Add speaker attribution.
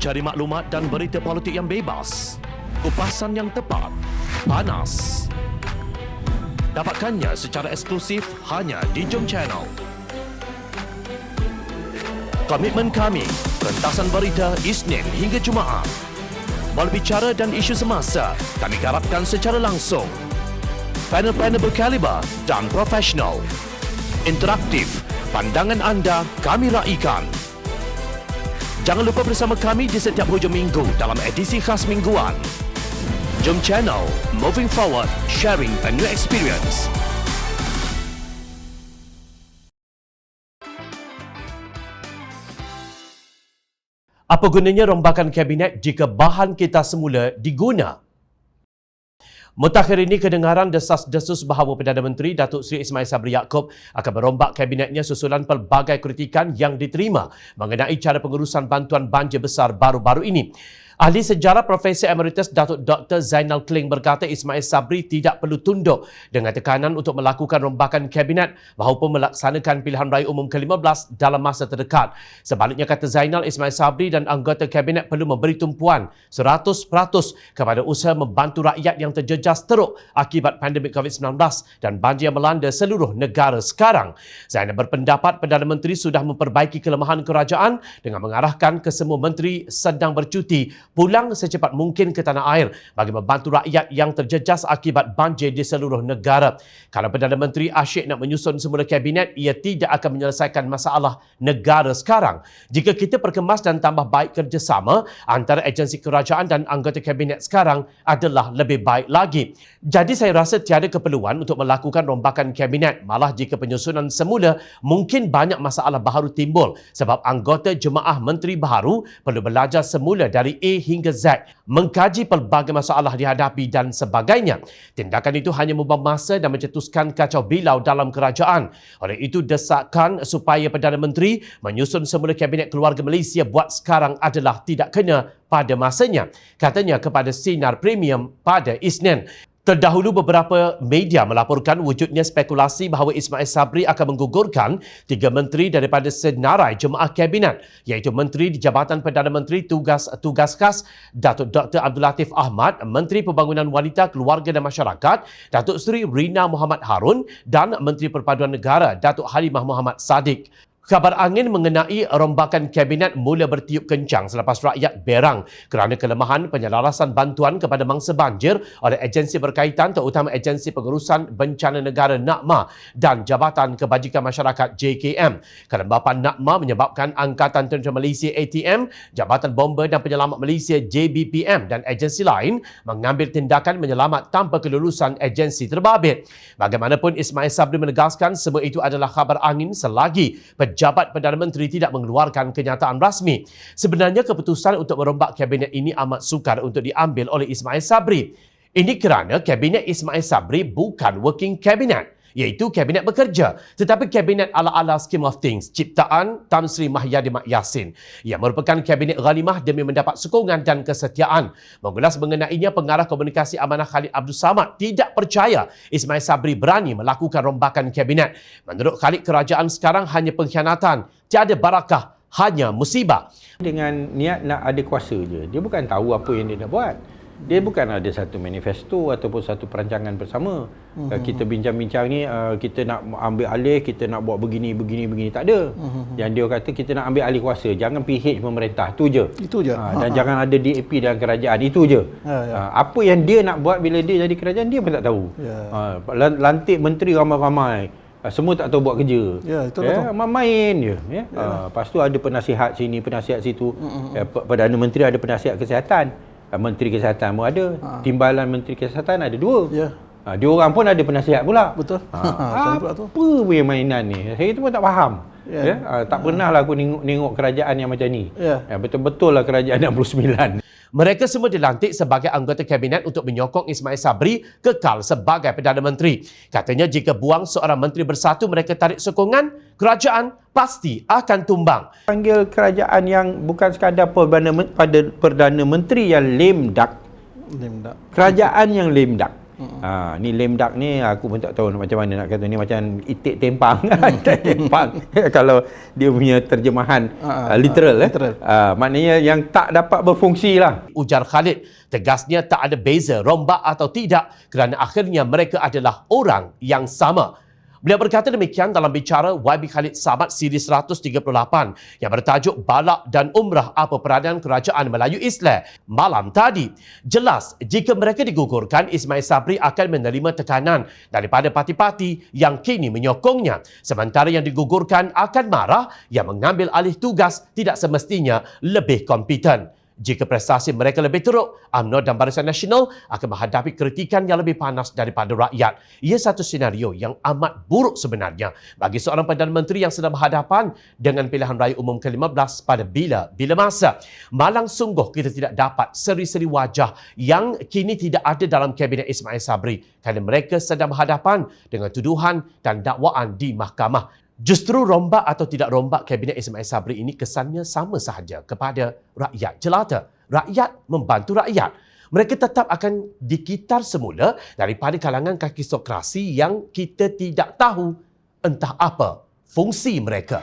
Speaker 1: Cari maklumat dan berita politik yang bebas, kupasan yang tepat, panas. Dapatkannya secara eksklusif hanya di Jom Channel. Komitmen kami, pentasan berita Isnin hingga Jumaat. Berbicara dan isu semasa, kami garapkan secara langsung. Panel-panel berkaliber dan profesional. Interaktif, pandangan anda kami raikan. Jangan lupa bersama kami di setiap hujung minggu dalam edisi khas mingguan. Jom Channel, moving forward, sharing a new experience. Apa gunanya rombakan kabinet jika bahan kita semula diguna? Mutakhir ini kedengaran desas-desus bahawa Perdana Menteri Datuk Seri Ismail Sabri Yaakob akan merombak kabinetnya susulan pelbagai kritikan yang diterima mengenai cara pengurusan bantuan banjir besar baru-baru ini. Ahli sejarah Profesor Emeritus Datuk Dr. Zainal Kling berkata Ismail Sabri tidak perlu tunduk dengan tekanan untuk melakukan rombakan kabinet maupun melaksanakan pilihan raya umum ke-15 dalam masa terdekat. Sebaliknya, kata Zainal, Ismail Sabri dan anggota kabinet perlu memberi tumpuan 100% kepada usaha membantu rakyat yang terjejas teruk akibat pandemik COVID-19 dan banjir yang melanda seluruh negara sekarang. Zainal berpendapat Perdana Menteri sudah memperbaiki kelemahan kerajaan dengan mengarahkan kesemua menteri sedang bercuti pulang secepat mungkin ke tanah air bagi membantu rakyat yang terjejas akibat banjir di seluruh negara. Kalau Perdana Menteri asyik nak menyusun semula kabinet, ia tidak akan menyelesaikan masalah negara sekarang. Jika kita perkemas dan tambah baik kerjasama antara agensi kerajaan dan anggota kabinet sekarang adalah lebih baik lagi. Jadi saya rasa tiada keperluan untuk melakukan rombakan kabinet. Malah jika penyusunan semula, mungkin banyak masalah baru timbul sebab anggota jemaah menteri baru perlu belajar semula dari A hingga Z, mengkaji pelbagai masalah dihadapi dan sebagainya. Tindakan itu hanya membuang masa dan mencetuskan kacau bilau dalam kerajaan. Oleh itu, desakan supaya Perdana Menteri menyusun semula kabinet keluarga Malaysia buat sekarang adalah tidak kena pada masanya, katanya kepada Sinar Premium pada Isnin. Terdahulu beberapa media melaporkan wujudnya spekulasi bahawa Ismail Sabri akan menggugurkan 3 menteri daripada senarai jemaah kabinet, iaitu Menteri di Jabatan Perdana Menteri Tugas Khas Datuk Dr. Abdul Latif Ahmad, Menteri Pembangunan Wanita, Keluarga dan Masyarakat Datuk Seri Rina Muhammad Harun dan Menteri Perpaduan Negara Datuk Halimah Muhammad Sadiq. Kabar angin mengenai rombakan kabinet mula bertiup kencang selepas rakyat berang kerana kelemahan penyelarasan bantuan kepada mangsa banjir oleh agensi berkaitan, terutama Agensi Pengurusan Bencana Negara NAKMA dan Jabatan Kebajikan Masyarakat JKM. Kelembapan NAKMA menyebabkan Angkatan Tentera Malaysia ATM, Jabatan Bomber dan Penyelamat Malaysia JBPM dan agensi lain mengambil tindakan menyelamat tanpa kelulusan agensi terbabit. Bagaimanapun, Ismail Sabri menegaskan semua itu adalah khabar angin selagi Pejabat Perdana Menteri tidak mengeluarkan kenyataan rasmi. Sebenarnya keputusan untuk merombak kabinet ini amat sukar untuk diambil oleh Ismail Sabri. Ini kerana kabinet Ismail Sabri bukan working cabinet, iaitu kabinet bekerja, tetapi kabinet ala-ala scheme of things ciptaan Tan Sri Mahyadi Mat Yassin. Ia merupakan kabinet ghanimah demi mendapat sokongan dan kesetiaan. Mengulas mengenainya, pengarah komunikasi amanah Khalid Abdul Samad tidak percaya Ismail Sabri berani melakukan rombakan kabinet. Menurut Khalid, kerajaan sekarang hanya pengkhianatan, tiada barakah, hanya musibah.
Speaker 2: Dengan niat nak ada kuasa je, dia bukan tahu apa yang dia nak buat. Dia bukan ada satu manifesto ataupun satu perancangan bersama. Kita bincang-bincang ni, kita nak ambil alih, kita nak buat begini, tak ada. Yang dia kata kita nak ambil alih kuasa, jangan PH pemerintah, tu je.
Speaker 3: Itu je.
Speaker 2: Dan jangan ada DAP dalam kerajaan, itu je. Apa yang dia nak buat bila dia jadi kerajaan, dia pun tak tahu. Lantik menteri ramai-ramai, semua tak tahu buat kerja.
Speaker 3: Ya, itu betul.
Speaker 2: Main je. Lepas tu ada penasihat sini, penasihat situ. Perdana Menteri ada penasihat kesihatan. Menteri Kesihatan pun ada. Timbalan Menteri Kesihatan ada 2.
Speaker 3: Ya.
Speaker 2: Dia orang pun ada penasihat pula.
Speaker 3: Betul.
Speaker 2: Apa punya mainan ni? Saya tu pun tak faham. Tak pernah lah aku nengok kerajaan yang macam ni. Betul-betul lah kerajaan 69.
Speaker 1: Mereka semua dilantik sebagai anggota kabinet untuk menyokong Ismail Sabri kekal sebagai Perdana Menteri. Katanya jika buang seorang menteri bersatu mereka tarik sokongan, kerajaan pasti akan tumbang.
Speaker 2: Panggil kerajaan yang bukan sekadar Perdana Menteri yang lame duck. Kerajaan yang lame duck. Ni lame duck ni aku pun tak tahu macam mana nak kata ni, macam itik tempang. Itik tempang. Kalau dia punya terjemahan literal. Maknanya yang tak dapat berfungsi lah.
Speaker 1: Ujar Khalid, tegasnya tak ada beza rombak atau tidak kerana akhirnya mereka adalah orang yang sama. Beliau berkata demikian dalam bicara YB Khalid Samad siri 138 yang bertajuk Balak dan Umrah Apa Peranan Kerajaan Melayu Islam malam tadi. Jelas, jika mereka digugurkan, Ismail Sabri akan menerima tekanan daripada parti-parti yang kini menyokongnya. Sementara yang digugurkan akan marah yang mengambil alih tugas tidak semestinya lebih kompeten. Jika prestasi mereka lebih teruk, UMNO dan Barisan Nasional akan menghadapi kritikan yang lebih panas daripada rakyat. Ia satu senario yang amat buruk sebenarnya bagi seorang Perdana Menteri yang sedang berhadapan dengan pilihan raya umum ke-15 pada bila masa. Malang sungguh kita tidak dapat seri-seri wajah yang kini tidak ada dalam Kabinet Ismail Sabri kerana mereka sedang berhadapan dengan tuduhan dan dakwaan di mahkamah. Justru rombak atau tidak rombak Kabinet Ismail Sabri ini kesannya sama sahaja kepada rakyat jelata. Rakyat membantu rakyat. Mereka tetap akan dikitar semula daripada kalangan kakistokrasi yang kita tidak tahu entah apa fungsi mereka.